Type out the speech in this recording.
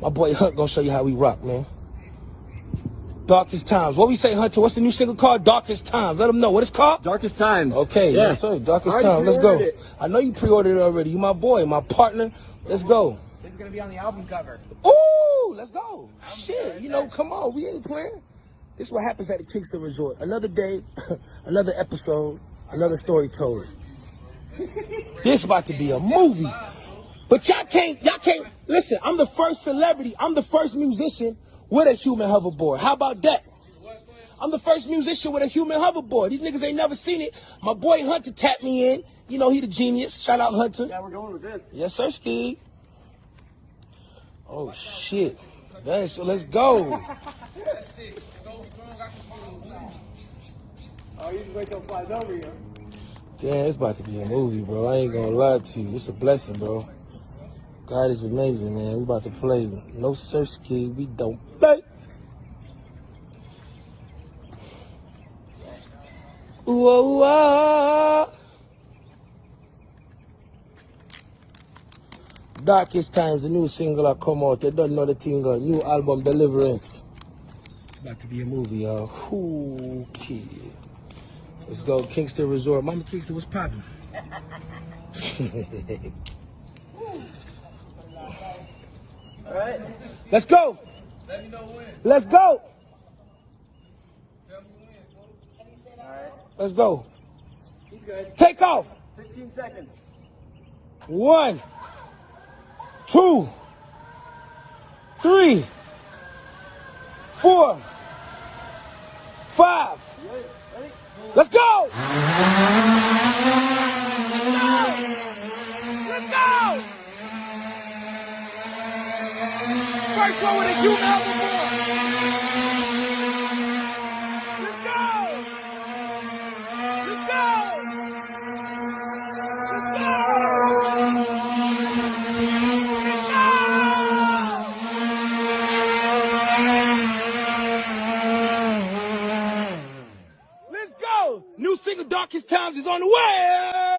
My boy Hunt gonna show you how we rock, man. Darkest Times. What we say, Hunter? What's the new single called? Darkest Times. Let them know what it's called. Darkest Times. Okay, yeah. Yes sir. Darkest Times. Let's go. I know you pre-ordered it already. You my boy, my partner. Let's go. This is gonna be on the album cover. Ooh, let's go. Shit, you know, come on, we ain't playing. This is what happens at the Kingston Resort. Another day, another episode, another story told. This about to be a movie. But y'all can't, listen, I'm the first celebrity, I'm the first musician with a human hoverboard. How about that? I'm the first musician with a human hoverboard. These niggas ain't never seen it. My boy Hunter tapped me in. You know, he the genius. Shout out Hunter. Yeah, we're going with this. Yes, sir, Steve. Oh, shit. Dang, so let's go. Oh, you just wait till it flies over you. Damn, it's about to be a movie, bro. I ain't gonna lie to you. It's a blessing, bro. God is amazing, man. We about to play. No Sirski, we don't play. Ooh, oh, oh. Darkest Times, the new single I come out. You don't know the thing, new album Deliverance. It's about to be a movie, y'all. Okay. Let's go, Kingston Resort. Mama Kingston, what's poppin'? All right. Let's go. Let me know when. Let's go. Tell me when. All right. Let's go. He's good. Take off. 15 seconds. 1, 2, 3, 4, 5. Ready? Let's go. Let's go. First one with a human hoverboard. Let's go. Let's go. Let's go. Let's go. New single Darkest Times is on the way.